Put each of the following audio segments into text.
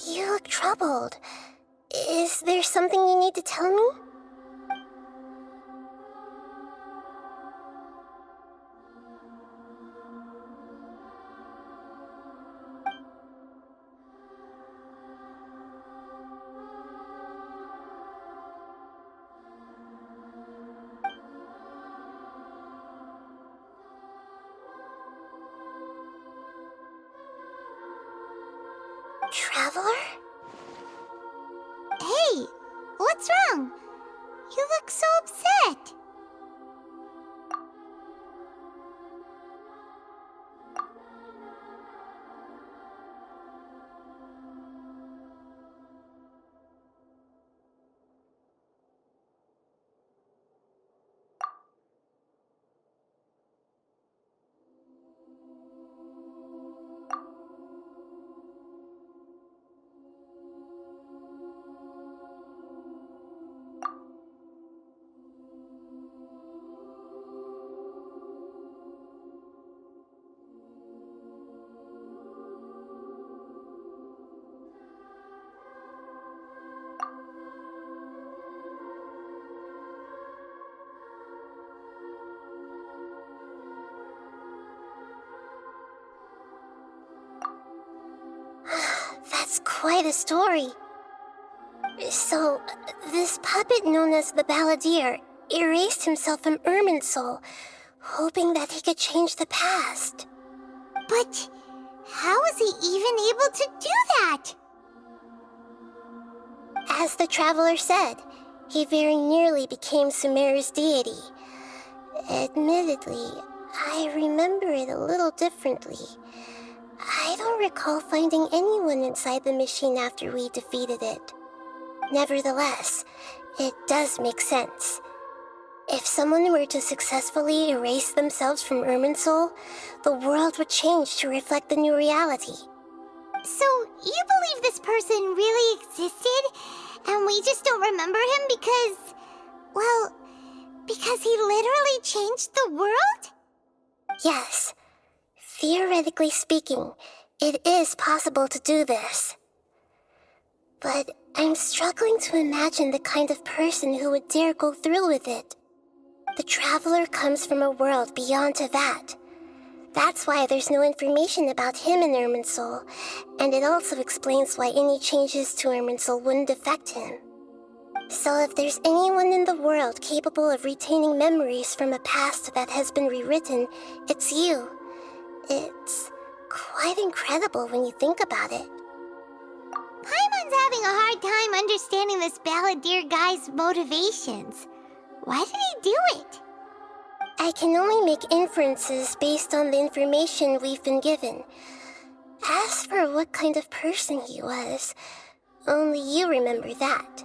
You look troubled. Is there something you need to tell me? Traveler? Hey, what's wrong? You look so upset. That's quite a story. So, this puppet known as the Balladeer erased himself from Irminsul, hoping that he could change the past. But how was he even able to do that? As the Traveler said, he very nearly became Sumeru's deity. Admittedly, I remember it a little differently. I don't recall finding anyone inside the machine after we defeated it. Nevertheless, it does make sense. If someone were to successfully erase themselves from Irminsul, the world would change to reflect the new reality. So, you believe this person really existed, and we just don't remember him because... well, because he literally changed the world? Yes. Theoretically speaking, it is possible to do this. But I'm struggling to imagine the kind of person who would dare go through with it. The Traveler comes from a world beyond to that. That's why there's no information about him in Irminsul, and it also explains why any changes to Irminsul wouldn't affect him. So if there's anyone in the world capable of retaining memories from a past that has been rewritten, it's you. It's quite incredible when you think about it. Paimon's having a hard time understanding this Balladeer guy's motivations. Why did he do it? I can only make inferences based on the information we've been given. As for what kind of person he was, only you remember that.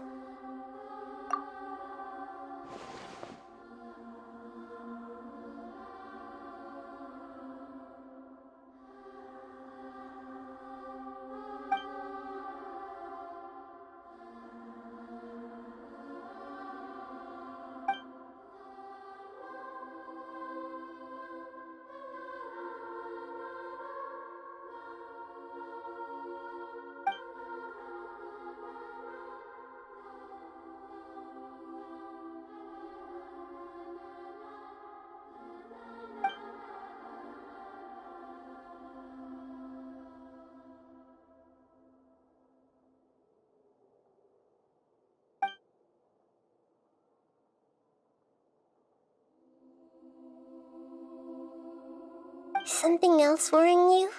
Something else worrying you?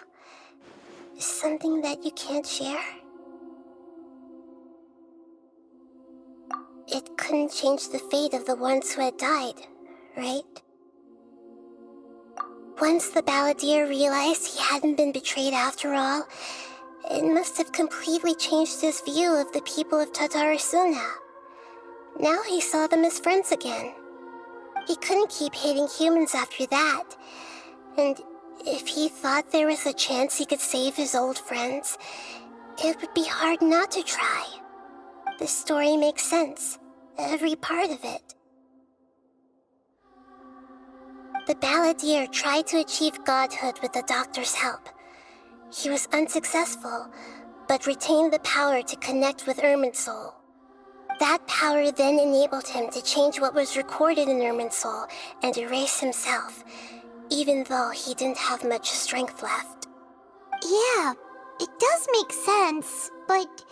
Something that you can't share? It couldn't change the fate of the ones who had died, right? Once the Balladeer realized he hadn't been betrayed after all, it must have completely changed his view of the people of Tatarasuna. Now he saw them as friends again. He couldn't keep hating humans after that, and if he thought there was a chance he could save his old friends, it would be hard not to try. The story makes sense, every part of it. The Balladeer tried to achieve godhood with the doctor's help. He was unsuccessful, but retained the power to connect with Irminsul. That power then enabled him to change what was recorded in Irminsul and erase himself, even though he didn't have much strength left. Yeah, it does make sense, but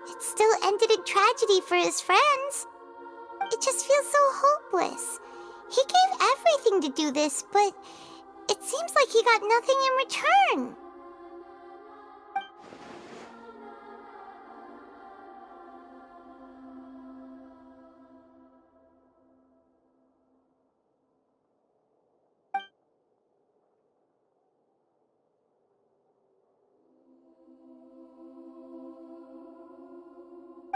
it still ended in tragedy for his friends. It just feels so hopeless. He gave everything to do this, but it seems like he got nothing in return.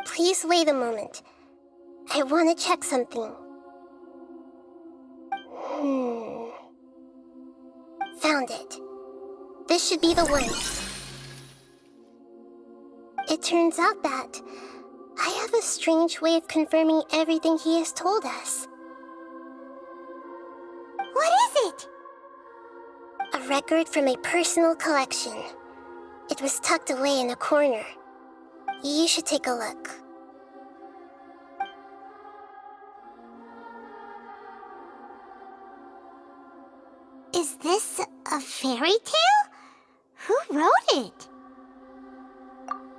Please wait a moment. I want to check something. Found it. This should be the one. It turns out that I have a strange way of confirming everything he has told us. What is it? A record from a personal collection. It was tucked away in a corner. You should take a look. Is this a fairy tale? Who wrote it?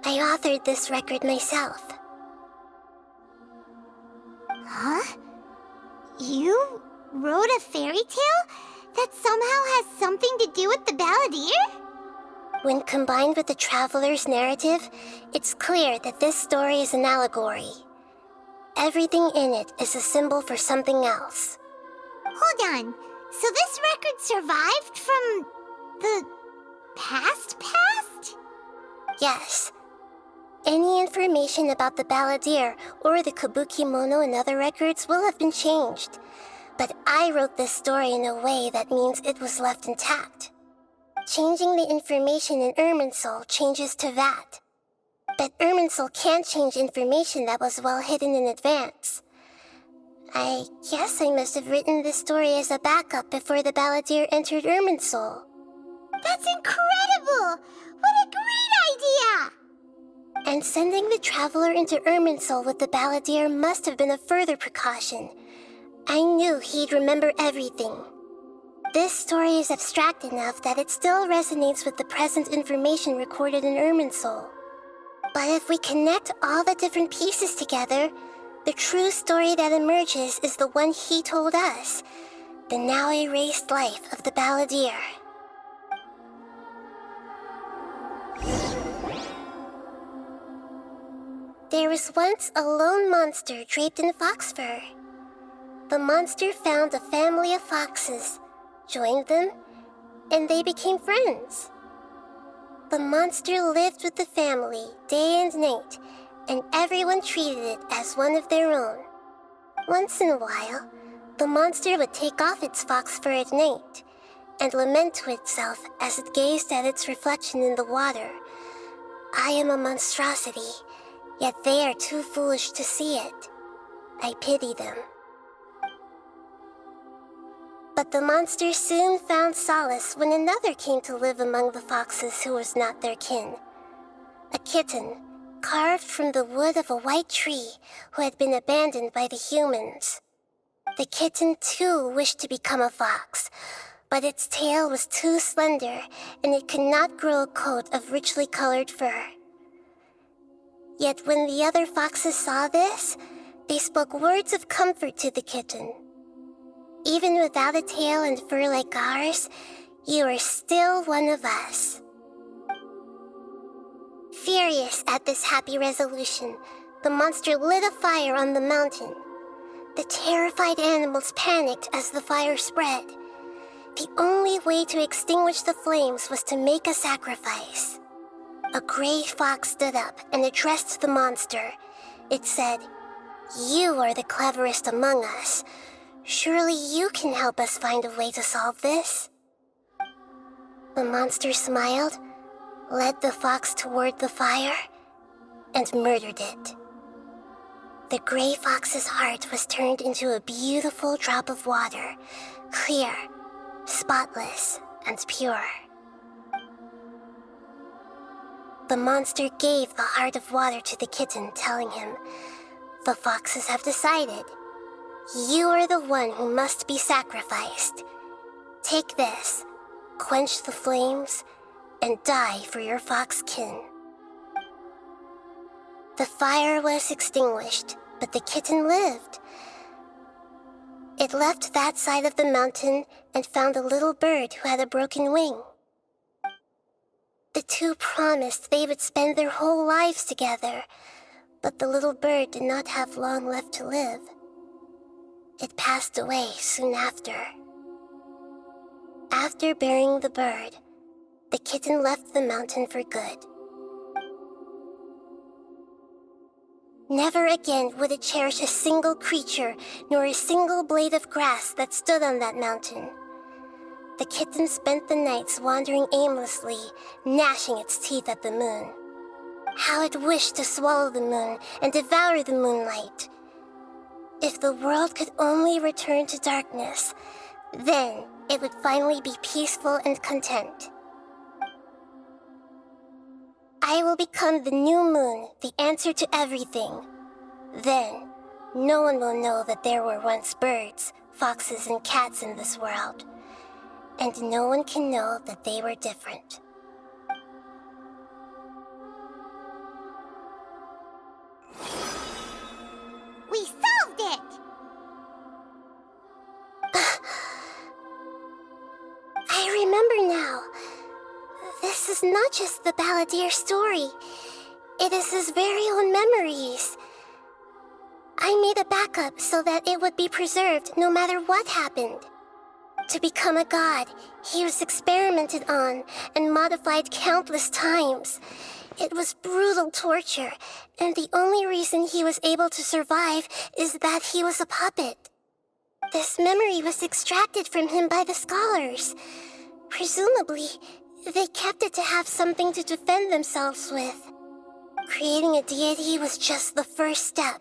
I authored this record myself. Huh? You wrote a fairy tale that somehow has something to do with the Balladeer? When combined with the Traveler's narrative, it's clear that this story is an allegory. Everything in it is a symbol for something else. Hold on. So this record survived from the past? Yes. Any information about the Balladeer or the Kabuki-mono in other records will have been changed. But I wrote this story in a way that means it was left intact. Changing the information in Irminsul changes to that. But Irminsul can't change information that was well hidden in advance. I guess I must have written this story as a backup before the Balladeer entered Irminsul. That's incredible! What a great idea! And sending the Traveler into Irminsul with the Balladeer must have been a further precaution. I knew he'd remember everything. This story is abstract enough that it still resonates with the present information recorded in Irminsul. But if we connect all the different pieces together, the true story that emerges is the one he told us, the now erased life of the Balladeer. There was once a lone monster draped in fox fur. The monster found a family of foxes, joined them, and they became friends. The monster lived with the family day and night, and everyone treated it as one of their own. Once in a while, the monster would take off its fox fur at night and lament to itself as it gazed at its reflection in the water. I am a monstrosity, yet they are too foolish to see it. I pity them. But the monster soon found solace when another came to live among the foxes who was not their kin. A kitten, carved from the wood of a white tree who had been abandoned by the humans. The kitten too wished to become a fox, but its tail was too slender and it could not grow a coat of richly colored fur. Yet when the other foxes saw this, they spoke words of comfort to the kitten. Even without a tail and fur like ours, you are still one of us. Furious at this happy resolution, the monster lit a fire on the mountain. The terrified animals panicked as the fire spread. The only way to extinguish the flames was to make a sacrifice. A gray fox stood up and addressed the monster. It said, "You are the cleverest among us. Surely you can help us find a way to solve this." The monster smiled, led the fox toward the fire, and murdered it. The gray fox's heart was turned into a beautiful drop of water, clear, spotless, and pure. the monster gave the heart of water to the kitten, telling him, "The foxes have decided. You are the one who must be sacrificed. Take this, quench the flames, and die for your fox kin." The fire was extinguished, but the kitten lived. It left that side of the mountain and found a little bird who had a broken wing. The two promised they would spend their whole lives together, but the little bird did not have long left to live. It passed away soon after. After burying the bird, the kitten left the mountain for good. Never again would it cherish a single creature nor a single blade of grass that stood on that mountain. The kitten spent the nights wandering aimlessly, gnashing its teeth at the moon. How it wished to swallow the moon and devour the moonlight. If the world could only return to darkness, then it would finally be peaceful and content. I will become the new moon, the answer to everything. Then, no one will know that there were once birds, foxes, and cats in this world. And no one can know that they were different. We solved it! I remember now. This is not just the balladeer's story. It is his very own memories. I made a backup so that it would be preserved no matter what happened. To become a god, he was experimented on and modified countless times. It was brutal torture, and the only reason he was able to survive is that he was a puppet. This memory was extracted from him by the scholars. Presumably, they kept it to have something to defend themselves with. Creating a deity was just the first step.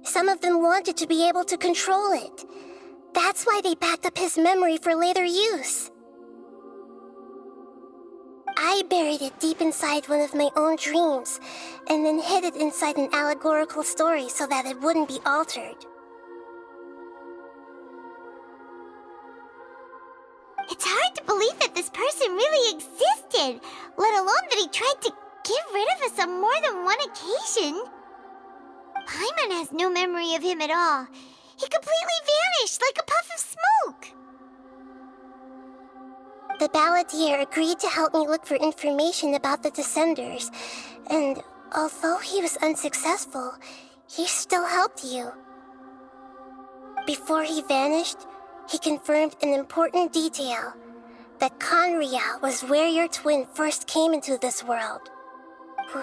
Some of them wanted to be able to control it. That's why they backed up his memory for later use. I buried it deep inside one of my own dreams, and then hid it inside an allegorical story so that it wouldn't be altered. It's hard to believe that this person really existed, let alone that he tried to get rid of us on more than one occasion. Paimon has no memory of him at all. He completely vanished like a puff of smoke. The balladeer agreed to help me look for information about the Descenders, and although he was unsuccessful, he still helped you. Before he vanished, he confirmed an important detail, that Conria was where your twin first came into this world.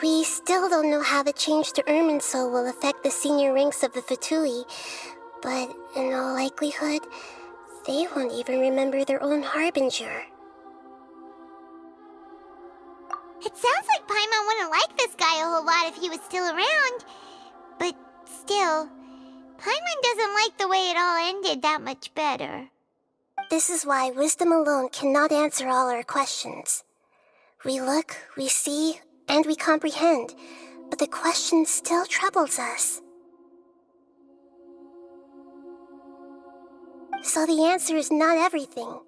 We still don't know how the change to Irminsul will affect the senior ranks of the Fatui, but in all likelihood, they won't even remember their own Harbinger. It sounds like Paimon wouldn't like this guy a whole lot if he was still around. But still, Paimon doesn't like the way it all ended that much better. This is why wisdom alone cannot answer all our questions. We look, we see, and we comprehend, but the question still troubles us. So the answer is not everything.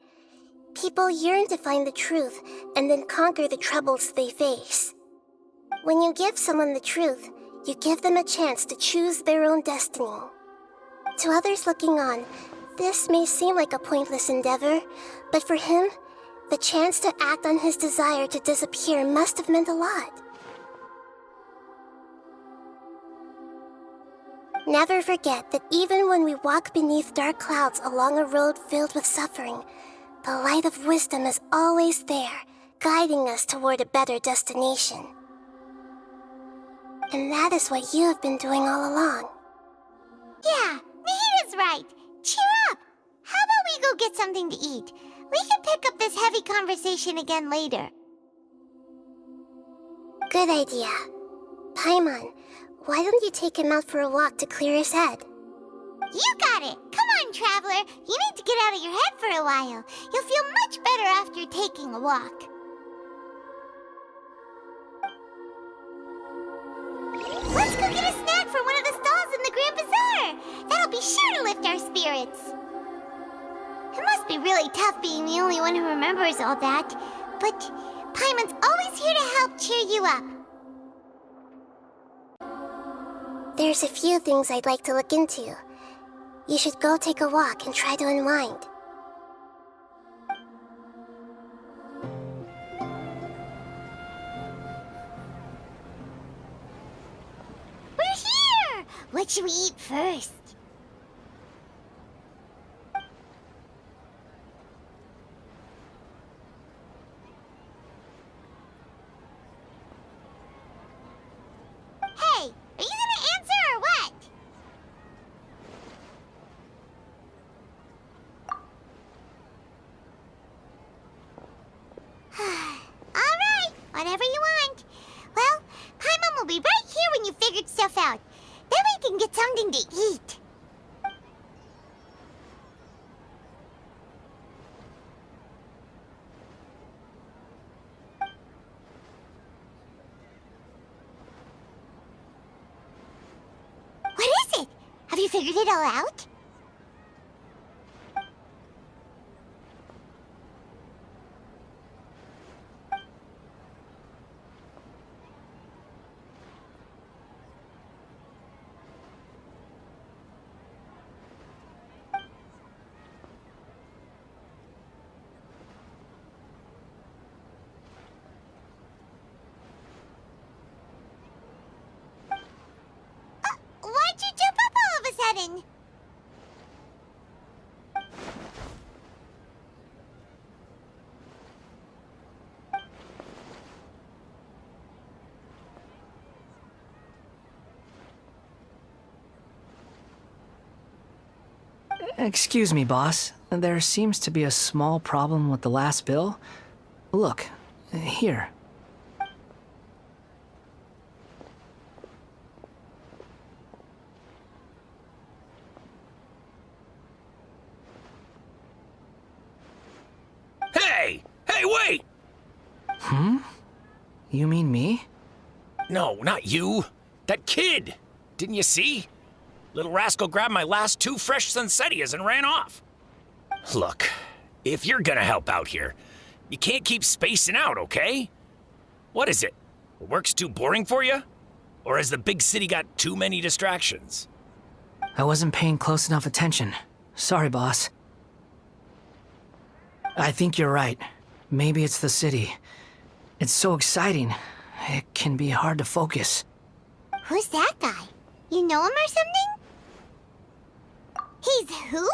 People yearn to find the truth and then conquer the troubles they face. When you give someone the truth, you give them a chance to choose their own destiny. To others looking on, this may seem like a pointless endeavor, but for him, the chance to act on his desire to disappear must have meant a lot. Never forget that even when we walk beneath dark clouds along a road filled with suffering, the light of wisdom is always there, guiding us toward a better destination. And that is what you have been doing all along. Yeah, Nahita's right. Cheer up! How about we go get something to eat? We can pick up this heavy conversation again later. Good idea. Paimon, why don't you take him out for a walk to clear his head? You got it! Come on, Traveler! You need to get out of your head for a while. You'll feel much better after taking a walk. be sure to lift our spirits. It must be really tough being the only one who remembers all that, but Paimon's always here to help cheer you up. There's a few things I'd like to look into. You should go take a walk and try to unwind. We're here! What should we eat first? Hey, are you gonna answer or what? All right, whatever you want. Well, Paimon will be right here when you figured stuff out. Then we can get something to eat. What is it? Have you figured it all out? Why'd you jump up all of a sudden? Excuse me, boss. There seems to be a small problem with the last bill. Look, here. Hey! Hey, wait! You mean me? No, not you. That kid! Didn't you see? Little rascal grabbed my last 2 fresh Sunsetias and ran off. Look, if you're gonna help out here, you can't keep spacing out, okay? What is it? Work's too boring for you? Or has the big city got too many distractions? I wasn't paying close enough attention. Sorry, boss. I think you're right. Maybe it's the city. It's so exciting. It can be hard to focus. Who's that guy? You know him or something? He's who?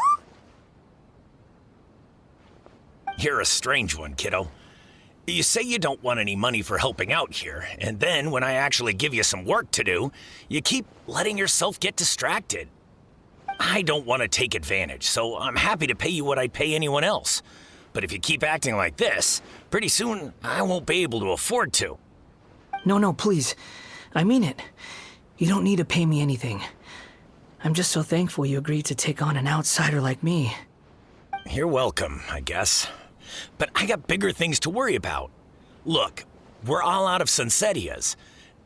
You're a strange one, kiddo. You say you don't want any money for helping out here, and then when I actually give you some work to do, you keep letting yourself get distracted. I don't want to take advantage, so I'm happy to pay you what I'd pay anyone else. But if you keep acting like this, pretty soon I won't be able to afford to. No, please. I mean it. You don't need to pay me anything. I'm just so thankful you agreed to take on an outsider like me. You're welcome, I guess. But I got bigger things to worry about. Look, we're all out of Sunsetias,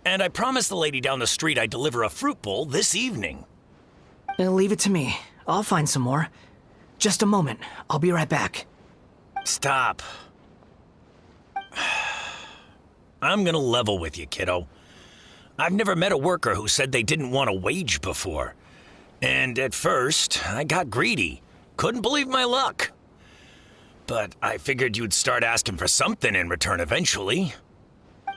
and I promised the lady down the street I'd deliver a fruit bowl this evening. Leave it to me. I'll find some more. Just a moment. I'll be right back. Stop. I'm gonna level with you, kiddo. I've never met a worker who said they didn't want a wage before. And at first, I got greedy. Couldn't believe my luck. But I figured you'd start asking for something in return eventually.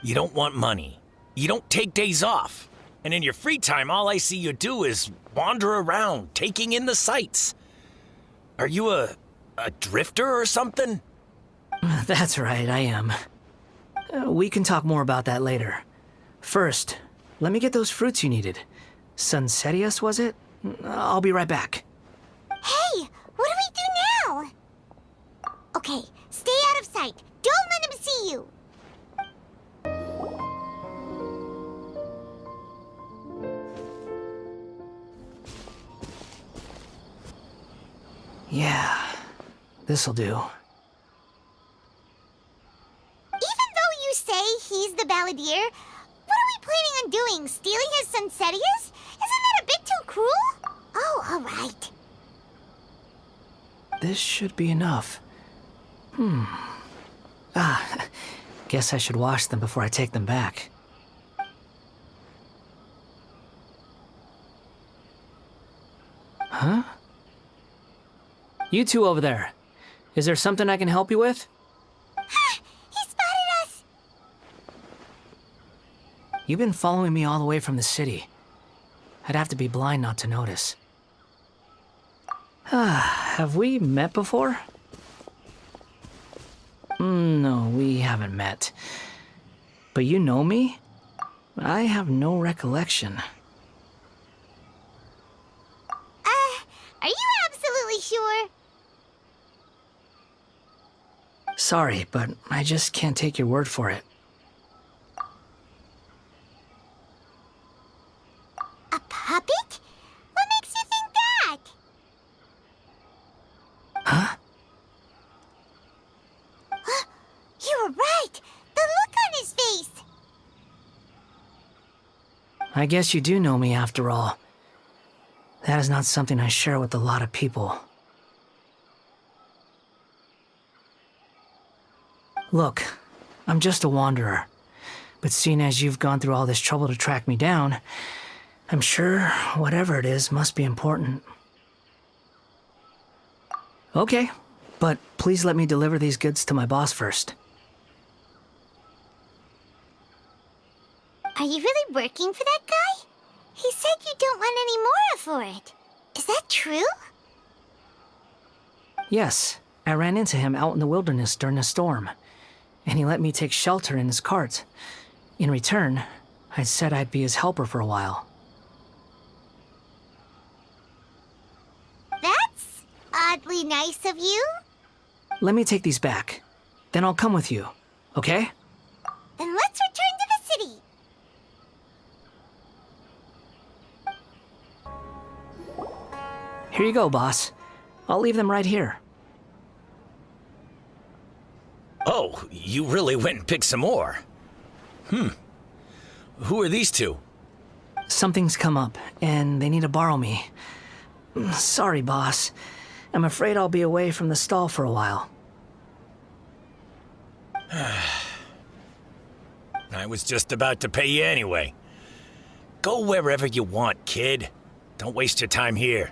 You don't want money. You don't take days off. And in your free time, all I see you do is wander around, taking in the sights. Are you a drifter or something? That's right, I am. We can talk more about that later. First, let me get those fruits you needed. Sunsetias, was it? I'll be right back. Hey, what do we do now? Okay, stay out of sight. Don't let him see you. Yeah, this'll do. Even though you say he's the balladeer, what are we planning on doing? Stealing his Sunsetias? Isn't that a bit too cruel? Oh, alright. This should be enough. Guess I should wash them before I take them back. Huh? You two over there. Is there something I can help you with? He spotted us! You've been following me all the way from the city. I'd have to be blind not to notice. Have we met before? No, we haven't met. But you know me? I have no recollection. Are you absolutely sure? Sorry, but I just can't take your word for it. A puppet? What makes you think that? Huh? You were right! The look on his face! I guess you do know me after all. That is not something I share with a lot of people. Look, I'm just a wanderer. But seeing as you've gone through all this trouble to track me down, I'm sure whatever it is must be important. Okay, but please let me deliver these goods to my boss first. Are you really working for that guy? He said you don't want any more for it. Is that true? Yes, I ran into him out in the wilderness during a storm, and he let me take shelter in his cart. In return, I said I'd be his helper for a while. That's oddly nice of you. Let me take these back. Then I'll come with you, okay? Then let's return to the city. Here you go, boss. I'll leave them right here. Oh, you really went and picked some more. Who are these two? Something's come up, and they need to borrow me. Sorry, boss. I'm afraid I'll be away from the stall for a while. I was just about to pay you anyway. Go wherever you want, kid. Don't waste your time here.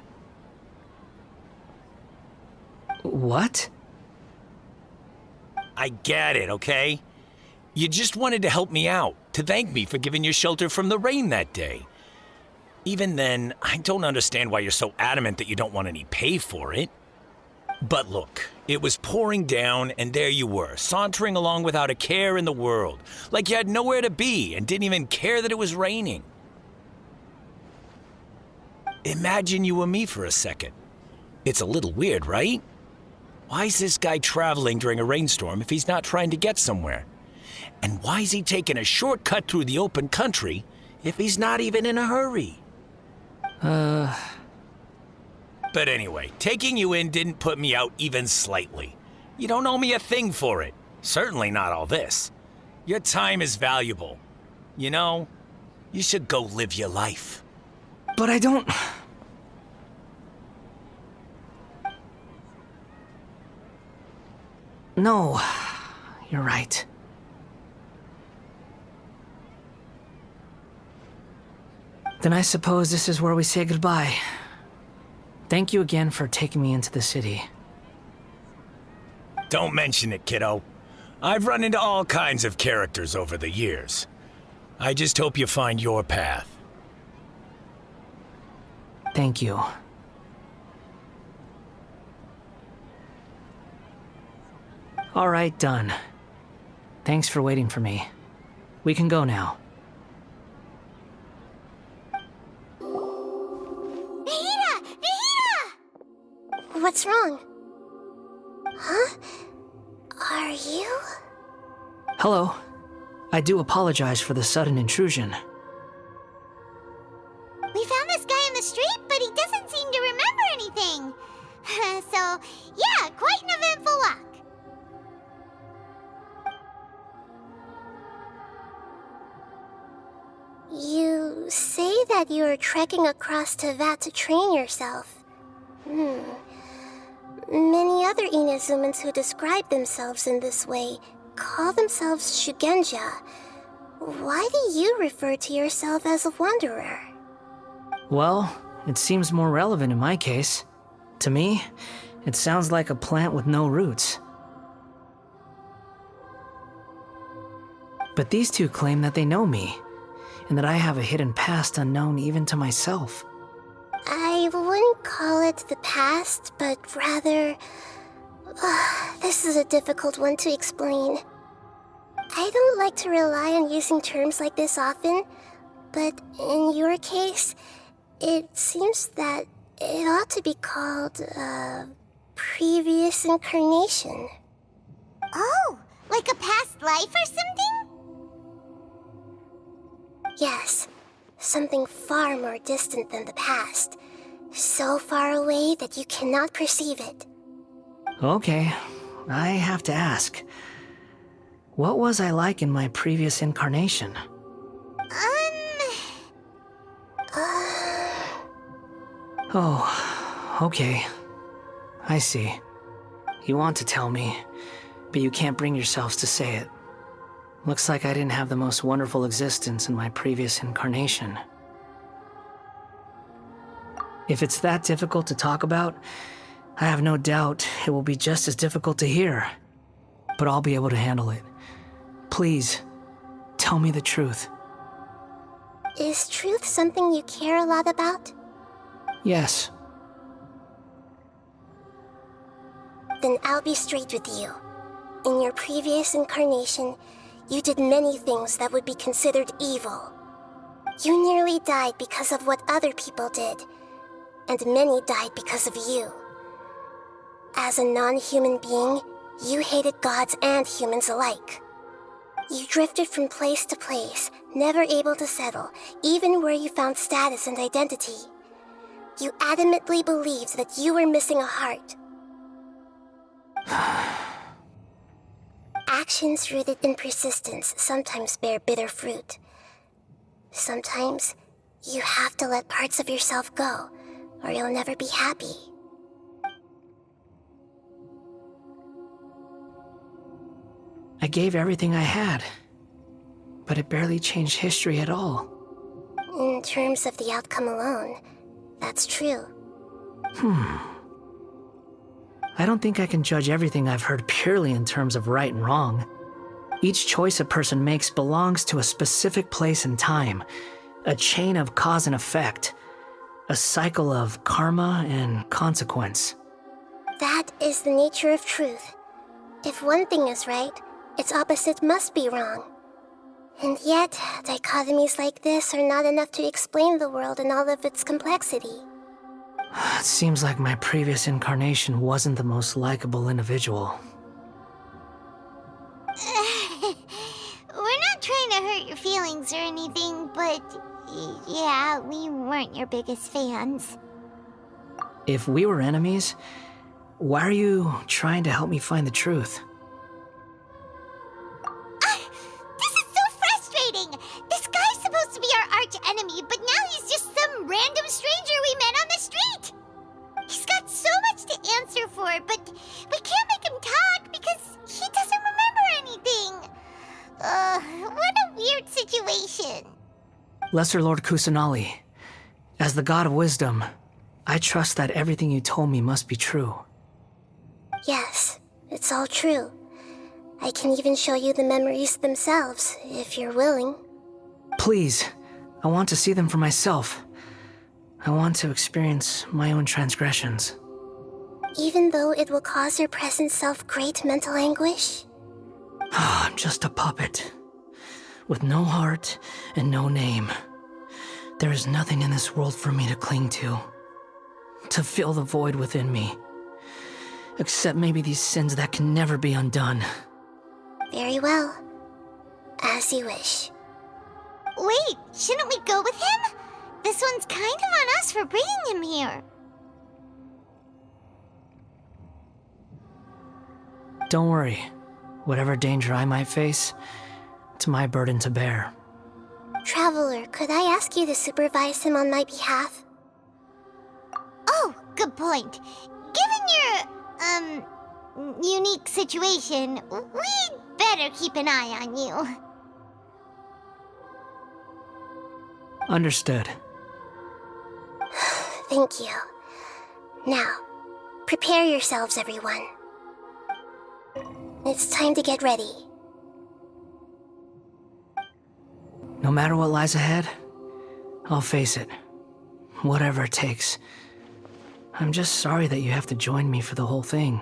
What? I get it, okay? You just wanted to help me out, to thank me for giving you shelter from the rain that day. Even then, I don't understand why you're so adamant that you don't want any pay for it. But look, it was pouring down, and there you were, sauntering along without a care in the world, like you had nowhere to be and didn't even care that it was raining. Imagine you were me for a second. It's a little weird, right? Why is this guy traveling during a rainstorm if he's not trying to get somewhere? And why is he taking a shortcut through the open country if he's not even in a hurry? But anyway, taking you in didn't put me out even slightly. You don't owe me a thing for it. Certainly not all this. Your time is valuable. You know, you should go live your life. But I don't... No, you're right. Then I suppose this is where we say goodbye. Thank you again for taking me into the city. Don't mention it, kiddo. I've run into all kinds of characters over the years. I just hope you find your path. Thank you. All right, done. Thanks for waiting for me. We can go now. Nahida! Nahida! What's wrong? Huh? Are you? Hello. I do apologize for the sudden intrusion. We found this guy in the street, but he doesn't seem to remember anything. So, yeah, quite an eventful walk. You say that you are trekking across Tevat to train yourself. Many other Inazumans who describe themselves in this way call themselves Shugenja. Why do you refer to yourself as a wanderer? Well, it seems more relevant in my case. To me, it sounds like a plant with no roots. But these two claim that they know me, and that I have a hidden past unknown even to myself. I wouldn't call it the past, but rather... this is a difficult one to explain. I don't like to rely on using terms like this often, but in your case, it seems that it ought to be called, previous incarnation. Oh, like a past life or something? Yes, something far more distant than the past. So far away that you cannot perceive it. Okay, I have to ask. What was I like in my previous incarnation? Oh, okay. I see. You want to tell me, but you can't bring yourselves to say it. Looks like I didn't have the most wonderful existence in my previous incarnation. If it's that difficult to talk about, I have no doubt it will be just as difficult to hear. But I'll be able to handle it. Please, tell me the truth. Is truth something you care a lot about? Yes. Then I'll be straight with you. In your previous incarnation, you did many things that would be considered evil. You nearly died because of what other people did, and many died because of you. As a non-human being, you hated gods and humans alike. You drifted from place to place, never able to settle, even where you found status and identity. You adamantly believed that you were missing a heart. Actions rooted in persistence sometimes bear bitter fruit. Sometimes, you have to let parts of yourself go, or you'll never be happy. I gave everything I had, but it barely changed history at all. In terms of the outcome alone, that's true. I don't think I can judge everything I've heard purely in terms of right and wrong. Each choice a person makes belongs to a specific place and time, a chain of cause and effect, a cycle of karma and consequence. That is the nature of truth. If one thing is right, its opposite must be wrong. And yet, dichotomies like this are not enough to explain the world in all of its complexity. It seems like my previous incarnation wasn't the most likable individual. We're not trying to hurt your feelings or anything, but yeah, we weren't your biggest fans. If we were enemies, why are you trying to help me find the truth? This is so frustrating! This guy's supposed to be our arch enemy, but now he's just some random stranger we met on the street! He's got so much to answer for, but we can't make him talk because he doesn't remember anything. What a weird situation. Lesser Lord Kusanali, as the God of Wisdom, I trust that everything you told me must be true. Yes, it's all true. I can even show you the memories themselves, if you're willing. Please, I want to see them for myself. I want to experience my own transgressions. Even though it will cause your present self great mental anguish? I'm just a puppet, with no heart and no name. There is nothing in this world for me to cling to fill the void within me. Except maybe these sins that can never be undone. Very well. As you wish. Wait, shouldn't we go with him? This one's kind of on us for bringing him here. Don't worry. Whatever danger I might face, it's my burden to bear. Traveler, could I ask you to supervise him on my behalf? Oh, good point. Given your, unique situation, we'd better keep an eye on you. Understood. Thank you. Now, prepare yourselves, everyone. It's time to get ready. No matter what lies ahead, I'll face it. Whatever it takes. I'm just sorry that you have to join me for the whole thing.